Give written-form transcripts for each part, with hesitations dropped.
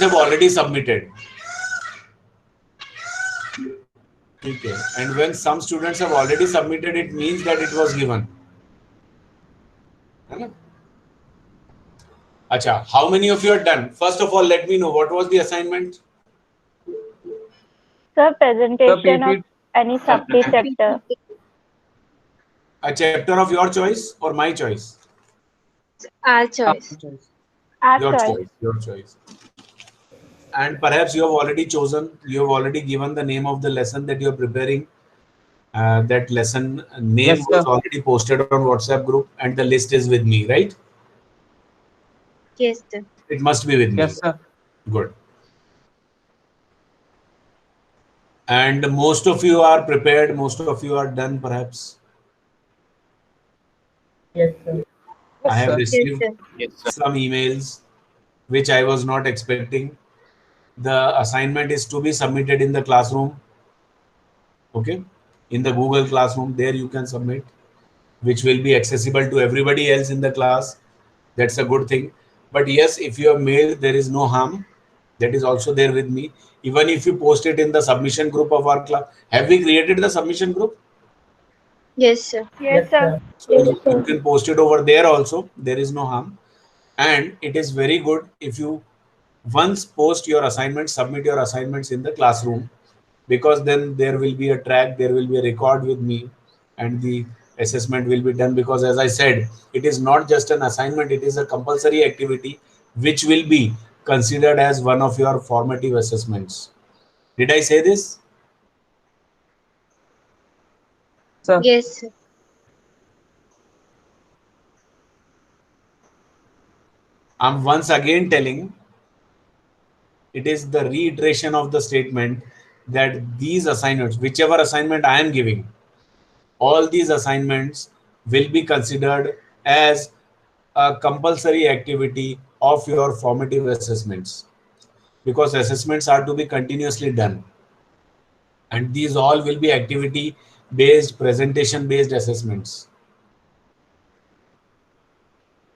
have already submitted. Okay. And when some students have already submitted, it means that it was given. Acha, how many of you are done? First of all, let me know what was the assignment. Sir, presentation of any subject chapter. A chapter of your choice or my choice? Our choice. Our Your choice. choice. Your choice. And perhaps you have already chosen, you have already given the name of the lesson that you are preparing. That lesson name Yes, was sir. already posted on WhatsApp group and the list is with me, right? Yes, sir. It must be with me. Yes, sir. Good. And most of you are prepared, most of you are done perhaps. Yes, sir. I have sir. received Yes, Yes, sir. some emails which I was not expecting. The assignment is to be submitted in the classroom. Okay. In the Google Classroom, there you can submit, which will be accessible to everybody else in the class. That's a good thing. But yes, if you have mailed, there is no harm. That is also there with me. Even if you post it in the submission group of our class, have we created the submission group? Yes, sir. Yes, sir. So you can post it over there also. There is no harm. And it is very good if you once post your assignments, submit your assignments in the classroom, because then there will be a track, there will be a record with me, and the assessment will be done. Because as I said, it is not just an assignment, it is a compulsory activity which will be considered as one of your formative assessments. Did I say this? Sir. Yes, sir. I'm once again telling, it is the reiteration of the statement that these assignments, whichever assignment I am giving, all these assignments will be considered as a compulsory activity of your formative assessments, because assessments are to be continuously done, and these all will be activity based, presentation based assessments.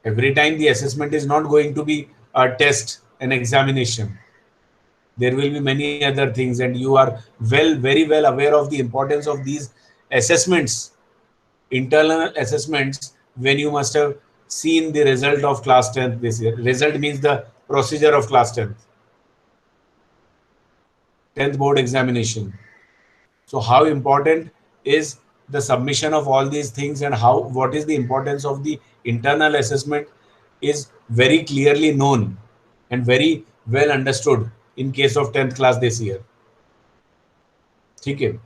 Every time the assessment is not going to be a test, an examination. There will be many other things, and you are very well aware of the importance of these assessments, internal assessments, when you must have seen the result of class 10th this year. Result means the procedure of class 10th board examination. So how important is the submission of all these things, and how what is the importance of the internal assessment is very clearly known and very well understood in case of 10th class this year. Okay.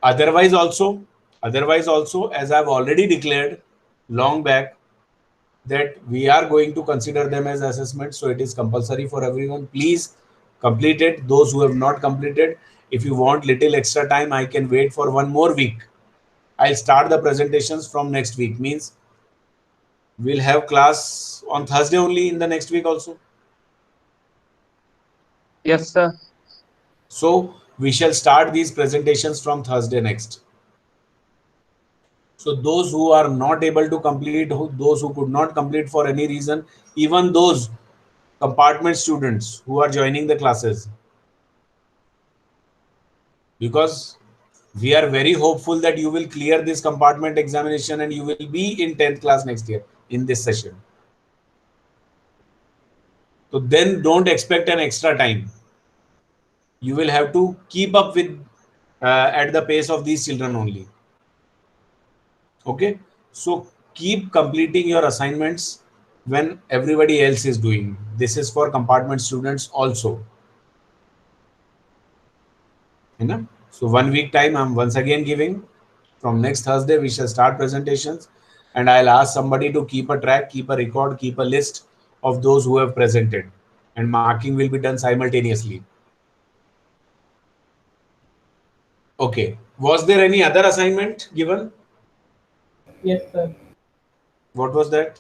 Otherwise also, as I've already declared long back, that we are going to consider them as assessments, so it is compulsory for everyone. Please complete it. Those who have not completed, if you want little extra time, I can wait for one more week. I'll start the presentations from next week. Means we'll have class on Thursday only in the next week also. Yes, sir. So we shall start these presentations from Thursday next. So those who are not able to complete, those who could not complete for any reason, even those compartment students who are joining the classes, because we are very hopeful that you will clear this compartment examination and you will be in 10th class next year in this session. So then don't expect an extra time. You will have to keep up with at the pace of these children only. Okay, so keep completing your assignments when everybody else is doing. This is for compartment students also. So 1 week time I'm once again giving. From next Thursday we shall start presentations, and I'll ask somebody to keep a track, keep a record, keep a list of those who have presented, and marking will be done simultaneously. Okay, was there any other assignment given? Yes, sir. What was that?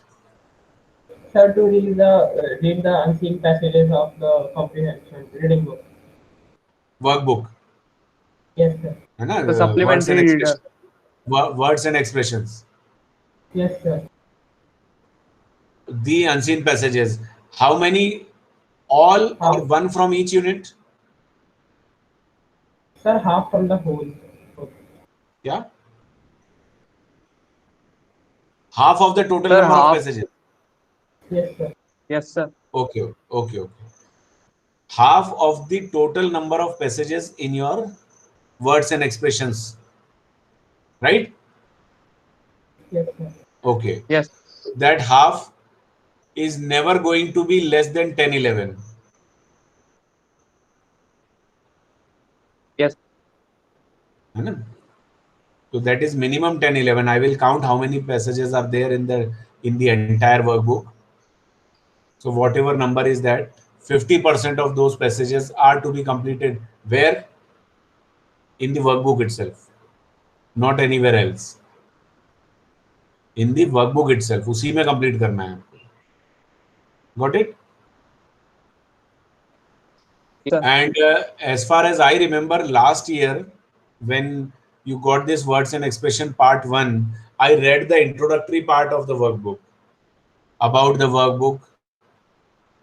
Sir, to read the unseen passages of the comprehension reading book. Workbook. Yes, sir. है ना? The Words and supplementary reader. expressions. Words and expressions. Yes, sir. The unseen passages. How many All or one from each unit? Sir, half from the whole. Okay. Yeah. Half of the total Sir, number of half. passages. Yes, sir. Yes, sir. Okay, okay, okay. Half of the total number of passages in your words and expressions, right? Yes, sir. Okay. Yes. That half is never going to be less than 10, 11. Yes. है ना? So that is minimum 10, 11. I will count how many passages are there in the entire workbook. So whatever number is that, 50% of those passages are to be completed where? In the workbook itself, not anywhere else. In the workbook itself, उसी में complete करना है आपको. Got it? Yes, sir. And as far as I remember, last year when you got this words and expression part 1, I read the introductory part of the workbook, about the workbook,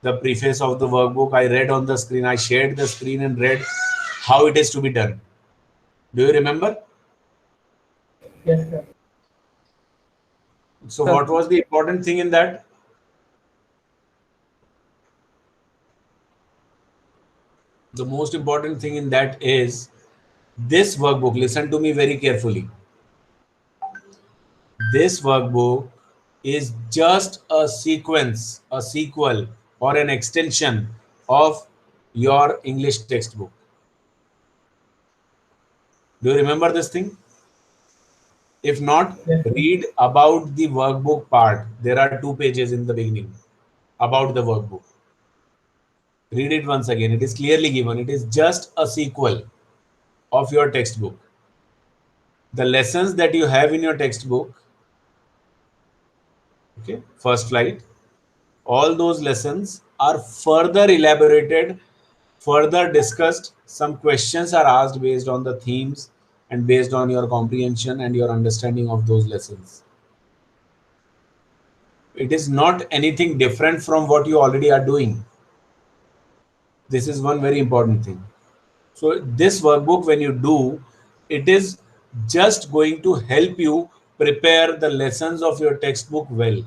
the preface of the workbook. I read on the screen, I shared the screen and read how it is to be done. Do you remember? Yes, sir. So Sir. what was the important thing in that? The most important thing in that is this workbook. Listen to me very carefully. This workbook is just a sequence, a sequel, or an extension of your English textbook. Do you remember this thing? If not, Yes, sir. read about the workbook part. There are 2 pages in the beginning about the workbook. Read it once again. It is clearly given. It is just a sequel of your textbook. The lessons that you have in your textbook, okay, first flight, all those lessons are further elaborated, further discussed. Some questions are asked based on the themes and based on your comprehension and your understanding of those lessons. It is not anything different from what you already are doing. This is one very important thing. So this workbook, when you do, it is just going to help you prepare the lessons of your textbook well,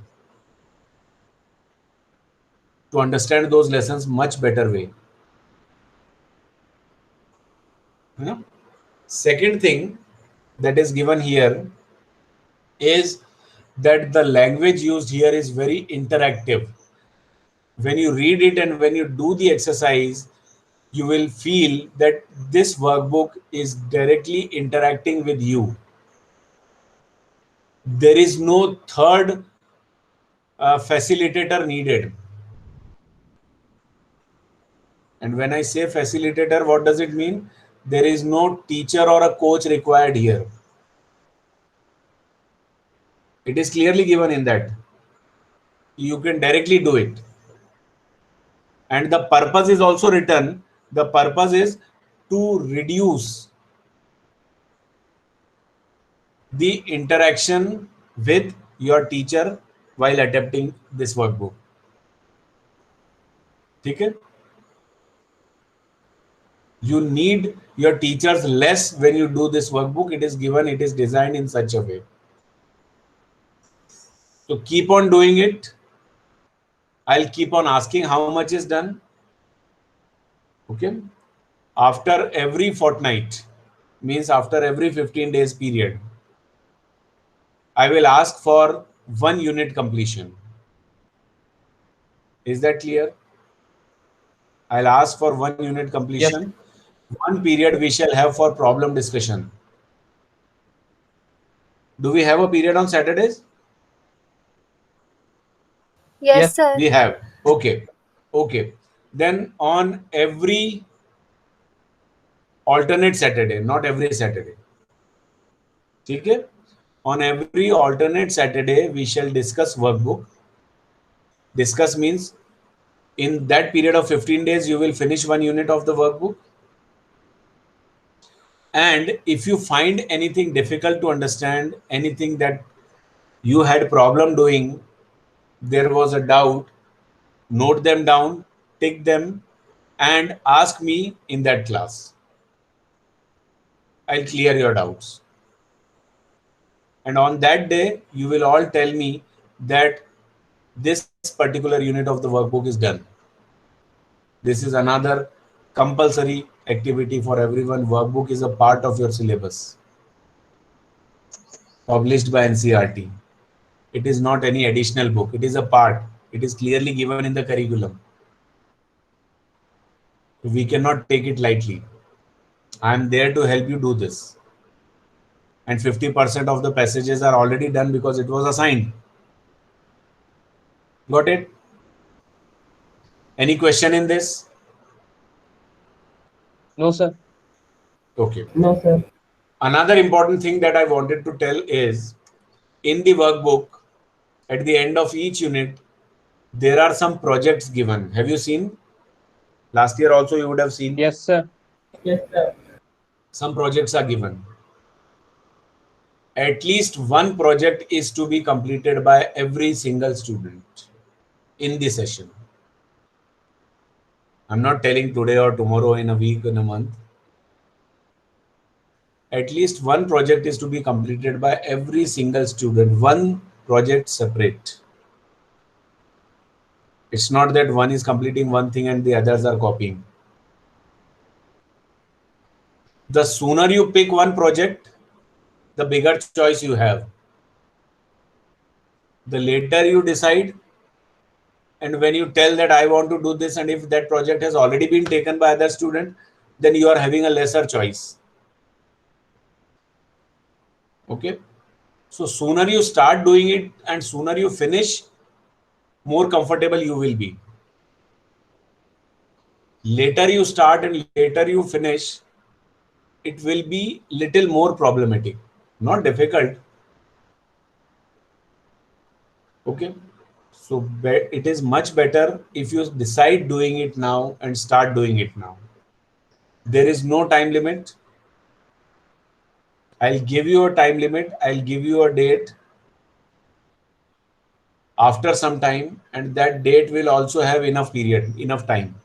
to understand those lessons much better way. Yeah. Second thing that is given here is that the language used here is very interactive. When you read it and when you do the exercise, you will feel that this workbook is directly interacting with you. There is no third facilitator needed. And when I say facilitator, what does it mean? There is no teacher or a coach required here. It is clearly given in that. You can directly do it. And the purpose is also written. The purpose is to reduce the interaction with your teacher while attempting this workbook. Okay? You need your teachers less when you do this workbook. It is given, it is designed in such a way. So keep on doing it. I'll keep on asking how much is done. Okay. After every fortnight, means after every 15 days period, I will ask for 1 unit completion. Is that clear? I'll ask for 1 unit completion. Yes. 1 period we shall have for problem discussion. Do we have a period on Saturdays? Yes, Yes. sir. We have. Okay. Okay. Then on every alternate Saturday, not every Saturday. Okay? On every alternate Saturday, we shall discuss workbook. Discuss means in that period of 15 days, you will finish 1 unit of the workbook. And if you find anything difficult to understand, anything that you had problem doing, there was a doubt, note them down take them and ask me in that class. I'll clear your doubts. And on that day, you will all tell me that this particular unit of the workbook is done. This is another compulsory activity for everyone. Workbook is a part of your syllabus, published by NCERT. It is not any additional book. It is a part. It is clearly given in the curriculum. We cannot take it lightly. I am there to help you do this. And 50% of the passages are already done because it was assigned. Got it? Any question in this? No, sir. Okay. No, sir. Another important thing that I wanted to tell is in the workbook, at the end of each unit, there are some projects given. Have you seen? Last year also you would have seen. Yes, sir. Yes, sir. Some projects are given. At least one project is to be completed by every single student in the session. I'm not telling today or tomorrow, in a week, in a month. At least one project is to be completed by every single student. One project separate. It's not that one is completing one thing and the others are copying. The sooner you pick one project, the bigger choice you have. The later you decide, and when you tell that I want to do this, and if that project has already been taken by other student, then you are having a lesser choice. Okay? So sooner you start doing it and sooner you finish, more comfortable you will be. Later you start and later you finish, it will be little more problematic. Not difficult. Okay? So it is much better if you decide doing it now and start doing it now. There is no time limit. I'll give you a time limit. I'll give you a date after some time, and that date will also have enough period, enough time.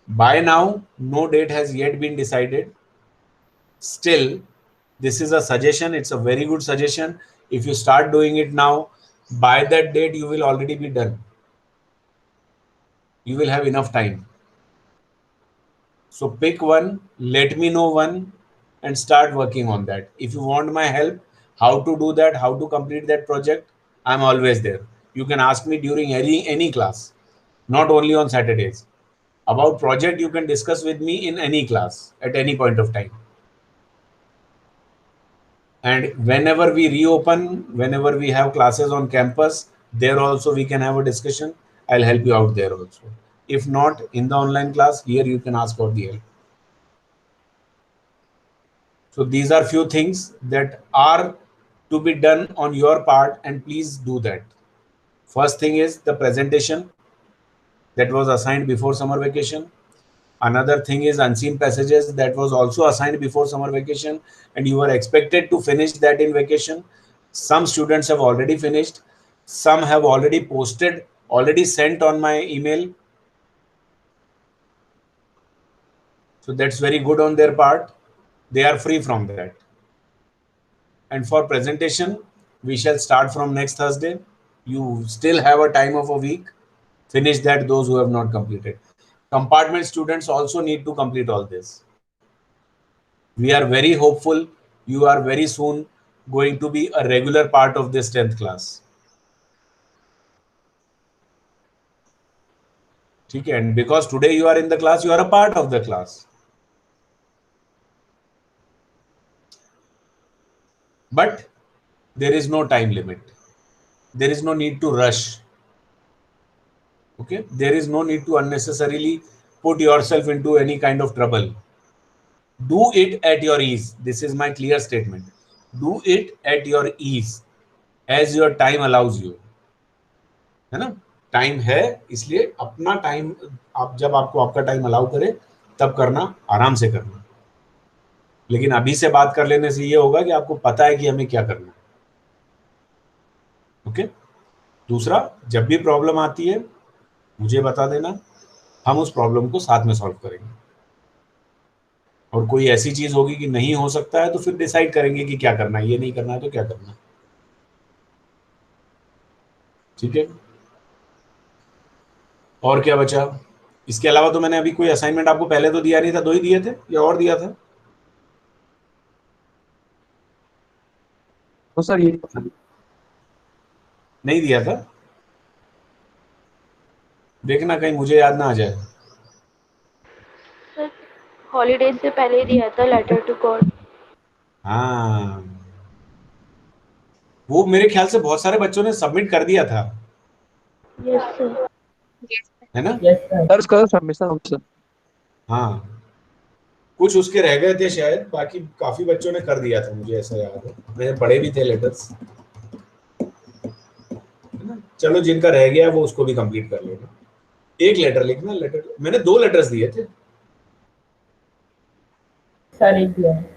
By now, no date has yet been decided. Still, this is a suggestion. It's a very good suggestion. If you start doing it now, by that date, you will already be done. You will have enough time. So pick one, let me know one, and start working on that. If you want my help, how to do that, how to complete that project, I'm always there. You can ask me during any class, not only on Saturdays. About project, you can discuss with me in any class at any point of time. And whenever we reopen, whenever we have classes on campus, there also we can have a discussion. I'll help you out there also. If not in the online class, here you can ask for the help. So these are few things that are to be done on your part, and please do that. First thing is the presentation that was assigned before summer vacation. Another thing is unseen passages that was also assigned before summer vacation, and you were expected to finish that in vacation. Some students have already finished. Some have already posted, already sent on my email. So that's very good on their part. They are free from that. And for presentation, we shall start from next Thursday. You still have a time of a week. Finish that, those who have not completed. Compartment students also need to complete all this. We are very hopeful you are very soon going to be a regular part of this 10th class. Okay, and because today you are in the class, you are a part of the class. But there is no time limit. There is no need to rush. Okay, there is no need to unnecessarily put yourself into any kind of trouble. Do it at your ease. This is my clear statement. Do it at your ease as your time allows you. है ना? Time है, इसलिए अपना time आप जब आपको आपका time allow करे तब करना, आराम से करना. लेकिन अभी से बात कर लेने से ये होगा कि आपको पता है कि हमें क्या करना है. ओके? दूसरा, जब भी प्रॉब्लम आती है मुझे बता देना, हम उस प्रॉब्लम को साथ में सॉल्व करेंगे। और कोई ऐसी चीज होगी कि नहीं हो सकता है तो फिर डिसाइड करेंगे कि क्या करना है, ये नहीं करना है तो क्या करना है। ठीक है, और क्या बचा? इसके अलावा तो मैंने अभी कोई असाइनमेंट आपको पहले तो दिया नहीं था, 2 ही दिए थे या और दिया था? तो सर ये नहीं दिया था? देखना कहीं मुझे याद ना आ जाए। सर हॉलीडेज से पहले ही दिया था लेटर टू गॉड। हाँ, वो मेरे ख्याल से बहुत सारे बच्चों ने सबमिट कर दिया था, यस सर। है ना? Yes, sir. सर उसका सबमिशन हो सर। हाँ, कुछ उसके रह गए थे शायद, बाकी काफी बच्चों ने कर दिया था, मुझे ऐसा याद है, मैंने पढ़े भी थे लेटर्स, है ना? चलो जिनका रह गया वो उसको भी कंप्लीट कर लेना। एक लेटर लिखना, लेटर मैंने 2 लेटर्स दिए थे। Sir, एक दिया है।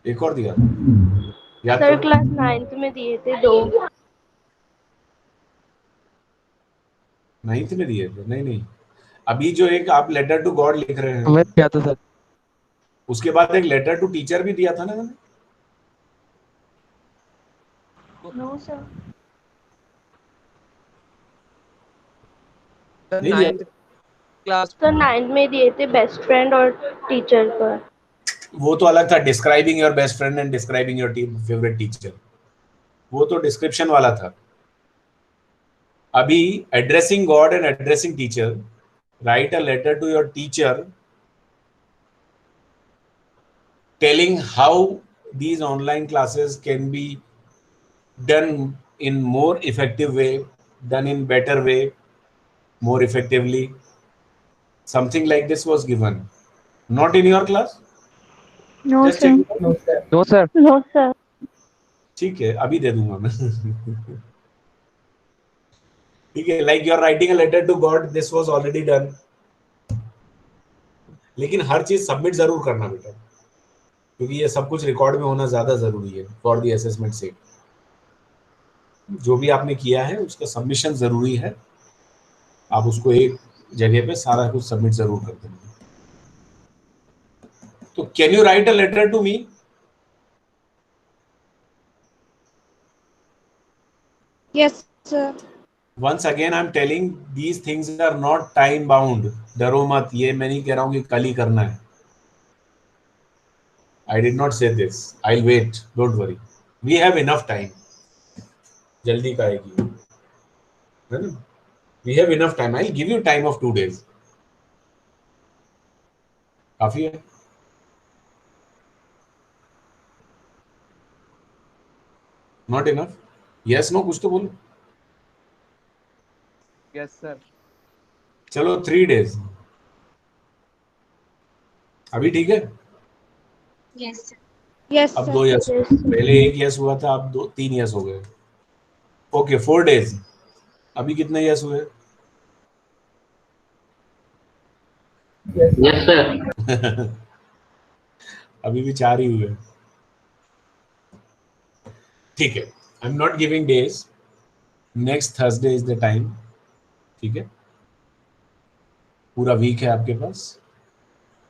एक और दिया याद सर करो। क्लास 9th में दिए थे 2। 9th में दिए थे? नहीं नहीं, अभी जो एक आप लेटर टू गॉड लिख रहे मैं हैं क्या था सर? उसके बाद एक लेटर टू टीचर भी दिया था ना मैंने? No sir. सर नहीं दिया? 9th क्लास सर 9th में दिए थे बेस्ट फ्रेंड और टीचर पर। वो तो अलग था, describing your best friend and describing your favourite teacher, वो तो डिस्क्रिप्शन वाला था। अभी addressing God and addressing teacher, write a letter to your teacher telling how these online classes can be done in more effective way, done in better way, more effectively. Something like this was given, not in your class? No Just sir. check. No, sir. No sir. No sir. ठीक है, अभी दे दूंगा मैं। ठीक है, like you're writing a letter to God, this was already done. लेकिन हर चीज submit जरूर करना बेटा, क्योंकि ये सब कुछ रिकॉर्ड में होना ज्यादा जरूरी है फॉर द असेसमेंट से। जो भी आपने किया है उसका सबमिशन जरूरी है, आप उसको एक जगह पे सारा कुछ सबमिट जरूर कर देंगे। तो can you write a letter to me? Yes, sir. Once again I am telling these things are not time bound, डरो मत, ये मैं नहीं कह रहा हूं कि कल ही करना है। I did not say this, I will wait, don't worry, we have enough time, जल्दी का आएगी, है ना? We have enough time, I will give you time of 2 days, काफी है। Not enough? यस नो, कुछ तो बोलो। Yes sir. चलो 3 days, अभी ठीक है। Yes, sir. Yes, अब sir. 2 yes, yes sir. पहले 1 यस हुआ था, अब 3 यस हो गए। ओके 4 days, अभी कितने यस हुए? Yes. Yes, sir. अभी भी 4 ही हुए। ठीक है, I am not giving days, next Thursday is the time. ठीक है, पूरा वीक है आपके पास।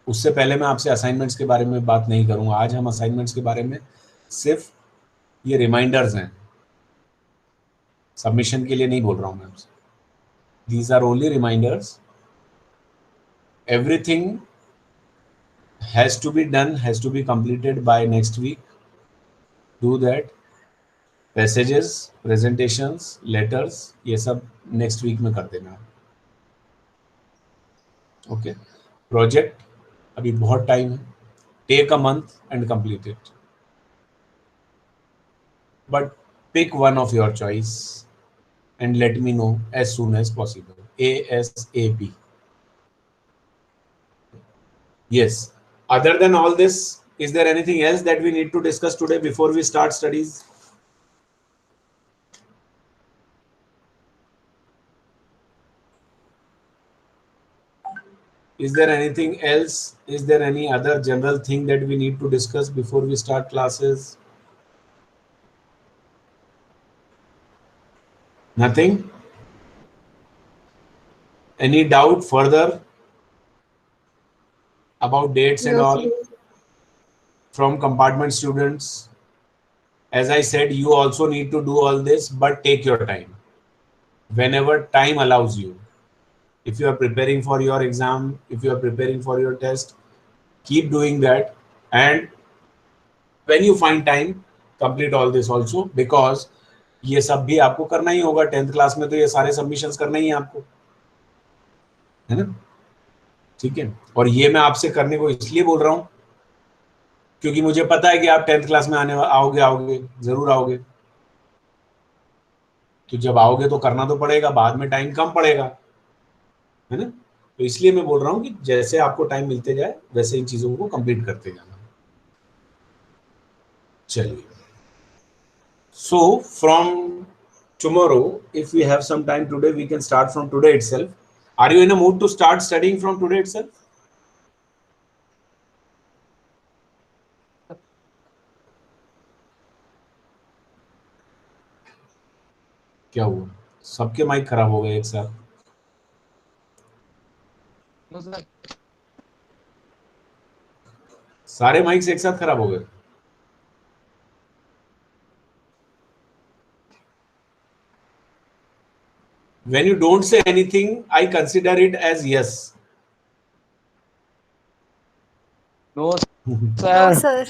उससे पहले मैं आपसे असाइनमेंट्स के बारे में बात नहीं करूंगा, आज हम असाइनमेंट्स के बारे में सिर्फ ये रिमाइंडर्स हैं, सबमिशन के लिए नहीं बोल रहा हूं मैं आपसे। These are only reminders, everything has to be done, has to be completed by next week. Do that. Passages, presentations, letters, ये सब नेक्स्ट वीक में कर देना। ओके, प्रोजेक्ट अभी बहुत टाइम है, take a month and complete it, but pick one of your choice and let me know as soon as possible, ASAP. Yes, other than all this, is there anything else that we need to discuss today before we start studies? Is there anything else? Is there any other general thing that we need to discuss before we start classes? Nothing? Any doubt further about dates and No, all sir. from compartment students? As I said, you also need to do all this, but take your time. Whenever time allows you. If you are preparing for your exam, if you are preparing for your test, keep doing that. And when you find time, complete all this also, because ये सब भी आपको करना ही होगा। 10th class में तो ये सारे सबमिशंस करना ही है आपको, है ना? ठीक है। और ये मैं आपसे करने को इसलिए बोल रहा हूं क्योंकि मुझे पता है कि आप 10th क्लास में आओगे जरूर आओगे। तो जब आओगे तो करना तो पड़ेगा, बाद में टाइम कम पड़ेगा, है ना? तो इसलिए मैं बोल रहा हूँ कि जैसे आपको टाइम मिलते जाए वैसे इन चीजों को कंप्लीट करते जाना। चलिए, so from tomorrow, if we have some time today, we can start from today itself. Are you in a mood to start studying from today itself? क्या हुआ? सबके माइक खराब हो गए एक साथ? No, sir. सारे माइक्स एक साथ खराब हो गए? When you don't say anything, I consider it as yes. No, No, sir. sir.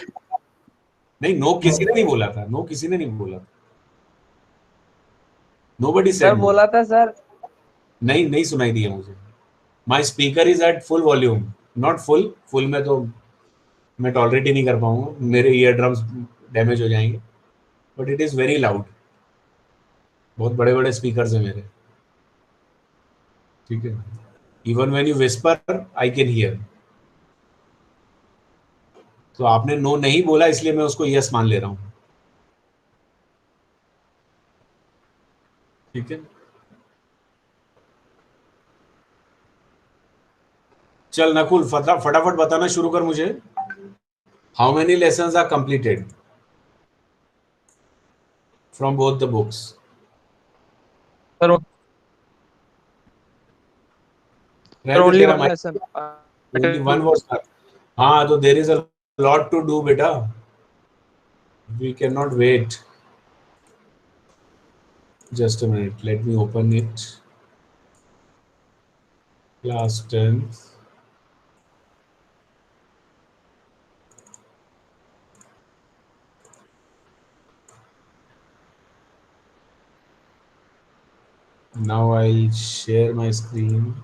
नहीं, नो किसी ने नहीं बोला था, नो किसी ने नहीं बोला था। Nobody sir said no. बोला था सर। नहीं, नहीं सुनाई दिया मुझे। My speaker is at full volume, not full. Full में तो मैं टॉलरेट ही नहीं कर पाऊंगा, मेरे ईयर ड्रम्स डैमेज हो जाएंगे। But it is very loud. बहुत बड़े बड़े स्पीकर्स हैं मेरे, ठीक है। Even when you whisper I can hear. तो आपने नो नहीं बोला इसलिए मैं उसको यस मान ले रहा हूं, ठीक है। चल नकुल, फटाफट बताना शुरू कर मुझे। How many lessons are completed from both the books? Sir only one lesson. Only one was done. हाँ, तो there is a lot to do बेटा, we cannot wait. Just a minute, let me open it. Class 10th. Now I'll share my screen.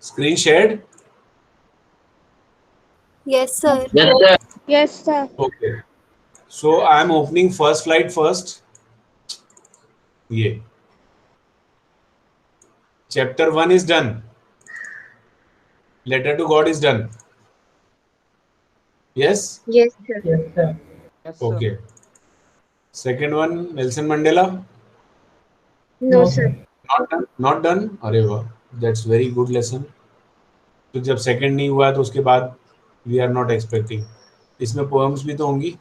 Screen shared? Yes, sir. Yes, sir. Okay. So I'm opening first slide first. Yeah. Chapter 1 is done. Letter to God is done. Yes? Yes, sir. Yes, sir. Yes, sir. Okay. Second one, Nelson Mandela. No, sir. Not done. Not done. अरे वाह, that's very good lesson. तो जब second नहीं हुआ तो उसके बाद we are not expecting. इसमें poems भी तो होंगी।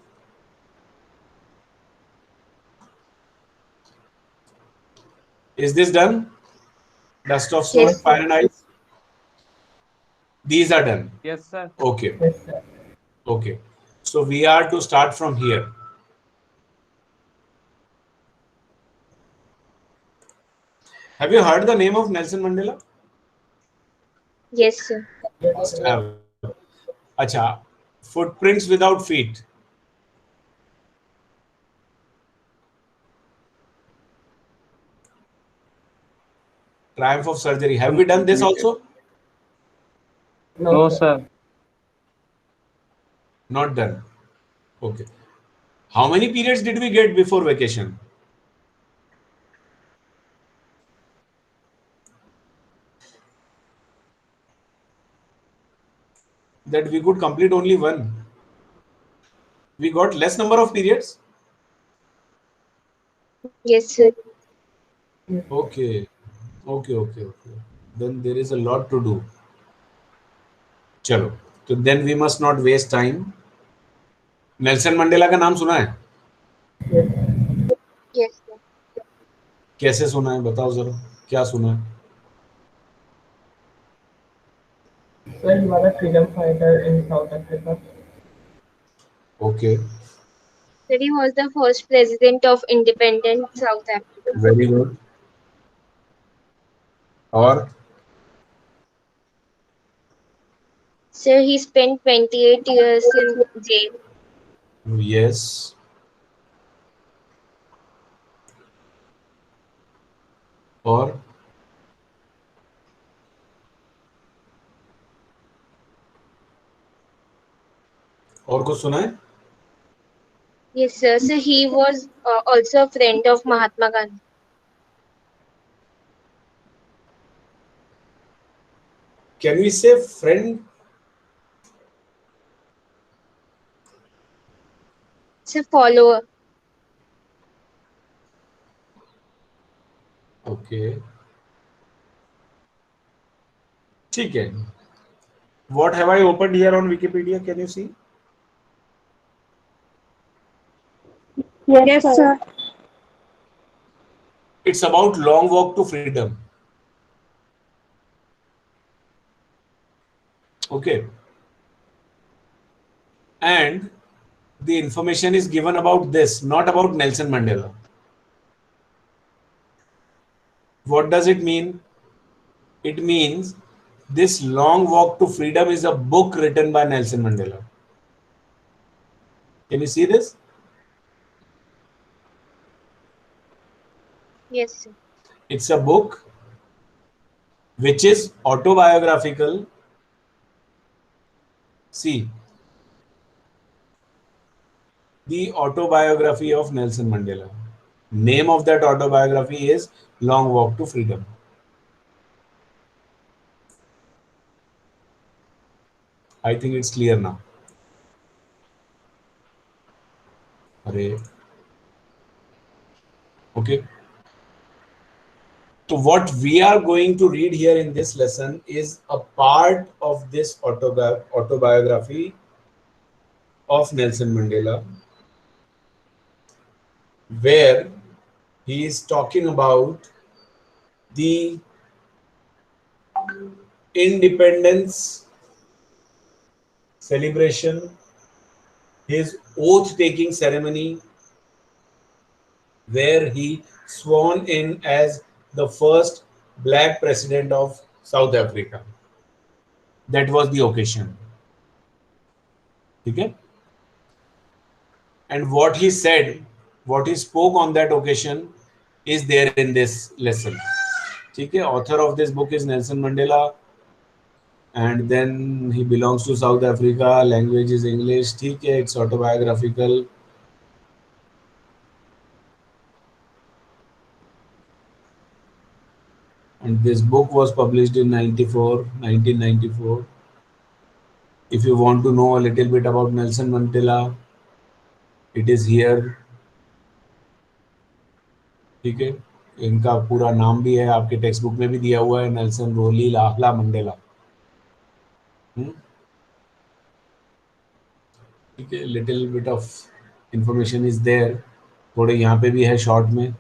Is this done? Dust of Snow, Yes, sir. Fire and Ice. These are done. Yes, sir. Okay. Yes, sir. Okay. So we are to start from here. Have you heard the name of Nelson Mandela? Yes, sir. Must have. Acha. Footprints without feet. Triumph of Surgery. Have we done this also? No, sir. Not done. Okay. How many periods did we get before vacation? That we could complete only one. We got less number of periods. Yes, sir. Okay. Okay. Then there is a lot to do. चलो, तो then we must not waste time. Nelson Mandela का नाम सुना है? Yes, sir. कैसे सुना है बताओ जरा, क्या सुना है? Sir, he was a freedom fighter in South Africa. Okay, Sir, he was the first president of independent South Africa. very good. और Sir, he spent 28 years in jail. yes, और कुछ सुना है? Yes, sir. So he was also a friend of Mahatma Gandhi. Can we say friend? It's a follower. Okay, ठीक है. What have I opened here on Wikipedia? Can you see? Yes, sir. It's about long walk to freedom. Okay, and the information is given about this, not about Nelson Mandela. What does it mean? It means this long walk to freedom is a book written by Nelson Mandela. Can you see this? Yes, sir. It's a book which is autobiographical. See, the autobiography of Nelson Mandela. Name of that autobiography is Long Walk to Freedom. I think it's clear now. Array. Okay. So what we are going to read here in this lesson is a part of this autobiography of Nelson Mandela, where he is talking about the independence celebration, his oath taking ceremony, where he sworn in as the first black president of South Africa. That was the occasion. Okay? And what he said, what he spoke on that occasion is there in this lesson. Okay? Author of this book is Nelson Mandela, and then he belongs to South Africa, language is English. Okay? It's autobiographical. And this book was published in 1994. If you want to know a little bit about Nelson Mandela, it is here. ठीक है, इनका पूरा नाम भी है, आपके text book में भी दिया हुआ है, नेल्सन रोलीलाहला मंडेला. ठीक है, little bit of information is there. थोड़े यहाँ पे भी है शॉर्ट में,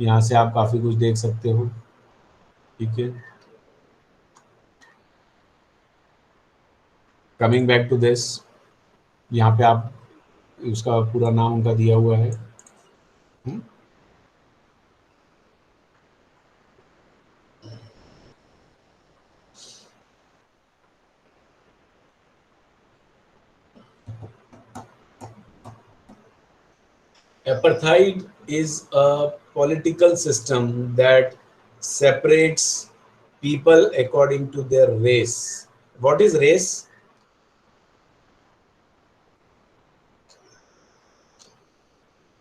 यहाँ से आप काफ़ी कुछ देख सकते हो. ठीक है, कमिंग बैक टू दिस, यहाँ पे आप उसका पूरा नाम उनका दिया हुआ है. Apartheid is a political system that separates people according to their race. What is race?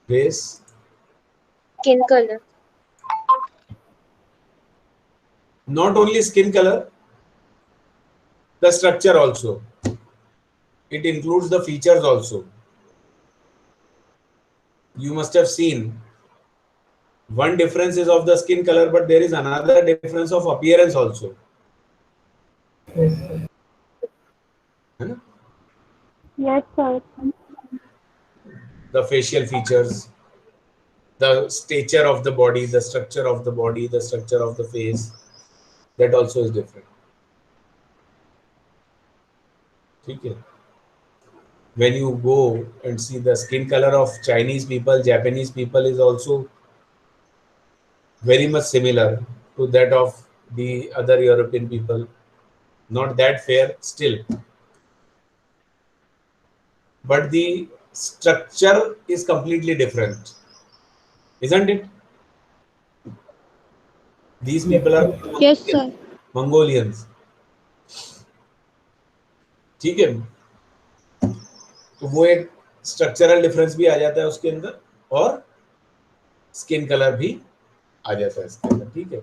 Race? Skin color. Not only skin color, the structure also. It includes the features also. You must have seen One difference is of the skin color, but there is another difference of appearance also. Yes, sir. Yes, sir. The facial features, the stature of the body, the structure of the body, the structure of the face, that also is different. Okay. When you go and see the skin color of Chinese people, Japanese people is also very much similar to that of the other European people. Not that fair still, but the structure is completely different, isn't it? These Yes, people are sir. Yes, sir. Mongolians. ठीक है, तो वो एक structural difference भी आ जाता है उसके अंदर और स्किन कलर भी आ जाता है इसके अंदर. ठीक है,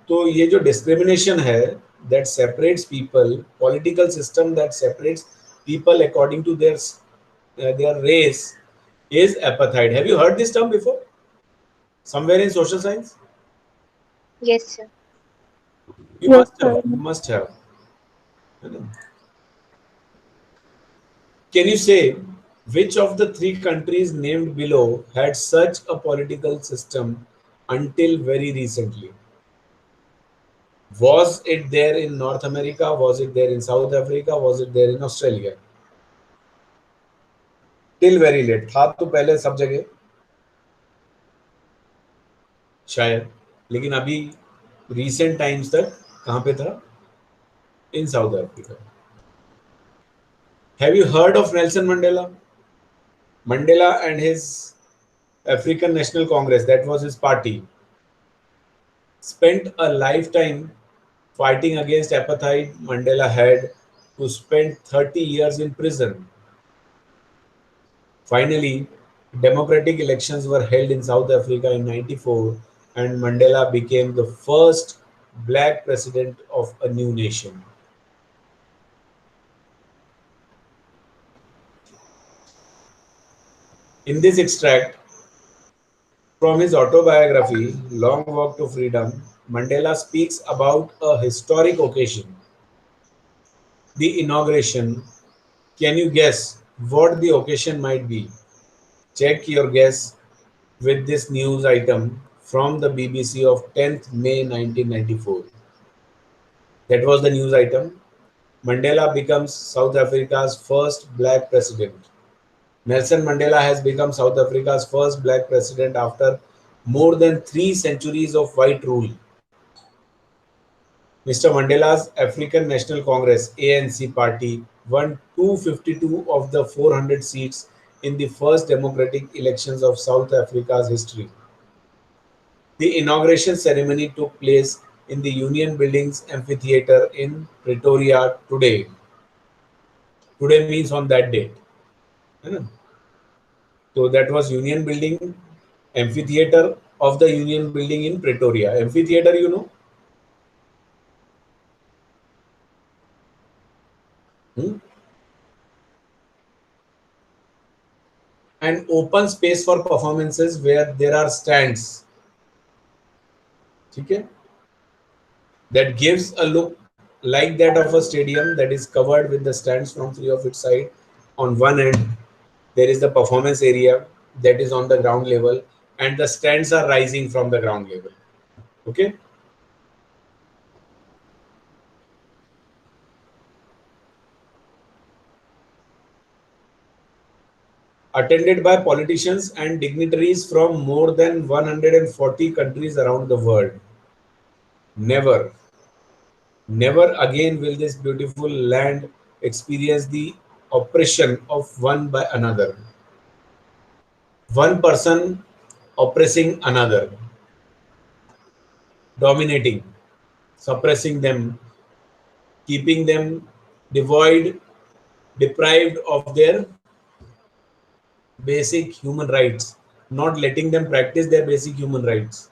तो ये जो डिस्क्रिमिनेशन है that separates people, political system that separates people according to their race is apartheid. Have you heard this term before? Somewhere in social science? Yes, sir. You Yes, must have. sir. You must have. Can you say which of the three countries named below had such a political system until very recently? Was it there in North America? Was it there in South Africa? Was it there in Australia? Till very late. था तो पहले सब जगह शायद, लेकिन अभी recent times तक कहाँ पे था? In South Africa. Have you heard of Nelson Mandela? Mandela and his African National Congress, that was his party, spent a lifetime fighting against apartheid. Mandela had to spend 30 years in prison. Finally, democratic elections were held in South Africa in 94 and Mandela became the first black president of a new nation. In this extract from his autobiography, Long Walk to Freedom, Mandela speaks about a historic occasion, the inauguration. Can you guess what the occasion might be? Check your guess with this news item from the BBC of 10th May 1994. That was the news item. Mandela becomes South Africa's first black president. Nelson Mandela has become South Africa's first black president after more than 3 centuries of white rule. Mr. Mandela's African National Congress (ANC) party won 252 of the 400 seats in the first democratic elections of South Africa's history. The inauguration ceremony took place in the Union Buildings Amphitheatre in Pretoria today. Today means on that date. है ना? So that was Union Building Amphitheatre of the Union Building in Pretoria. Amphitheatre, you know? An open space for performances where there are stands. Okay? That gives a look like that of a stadium that is covered with the stands from three of its sides. On one end, there is the performance area that is on the ground level, and the stands are rising from the ground level. Okay? Attended by politicians and dignitaries from more than 140 countries around the world. Never, never again will this beautiful land experience the oppression of one by another. One person oppressing another, dominating, suppressing them, keeping them devoid, deprived of their basic human rights, not letting them practice their basic human rights.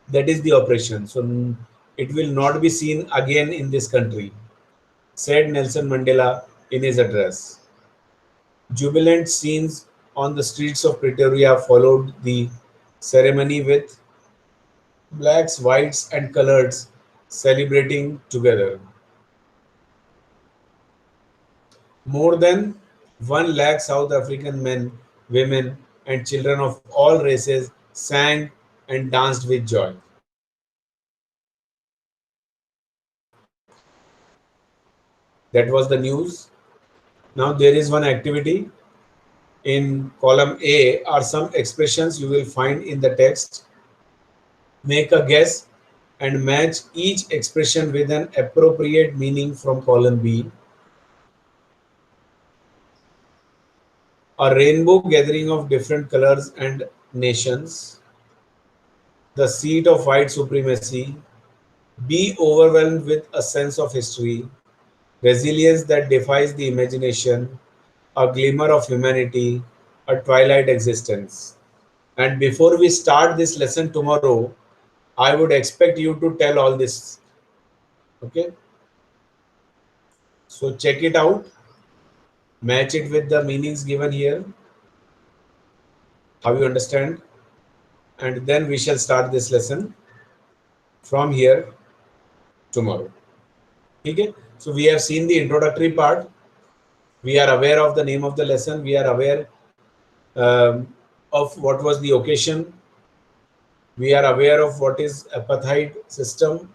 That is the oppression. So it will not be seen again in this country, said Nelson Mandela in his address. Jubilant scenes on the streets of Pretoria followed the ceremony with blacks, whites, and coloreds celebrating together. More than 1 lakh South African men, women, and children of all races sang and danced with joy. That was the news. Now there is one activity. In column A are some expressions you will find in the text. Make a guess and match each expression with an appropriate meaning from column B. A rainbow gathering of different colors and nations. The seat of white supremacy. Be overwhelmed with a sense of history. Resilience that defies the imagination. A glimmer of humanity. A twilight existence. And before we start this lesson tomorrow, I would expect you to tell all this. Okay? So check it out. Match it with the meanings given here. How you understand? And then we shall start this lesson from here tomorrow. Okay? So we have seen the introductory part. We are aware of the name of the lesson. We are aware of what was the occasion. We are aware of what is apartheid system,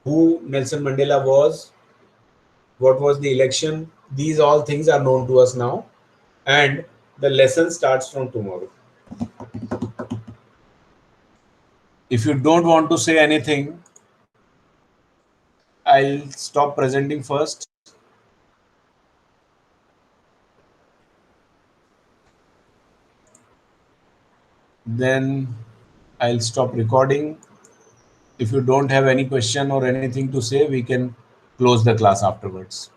who Nelson Mandela was, what was the election. These all things are known to us now, and the lesson starts from tomorrow. If you don't want to say anything, I'll stop presenting first. Then I'll stop recording. If you don't have any question or anything to say, we can close the class afterwards.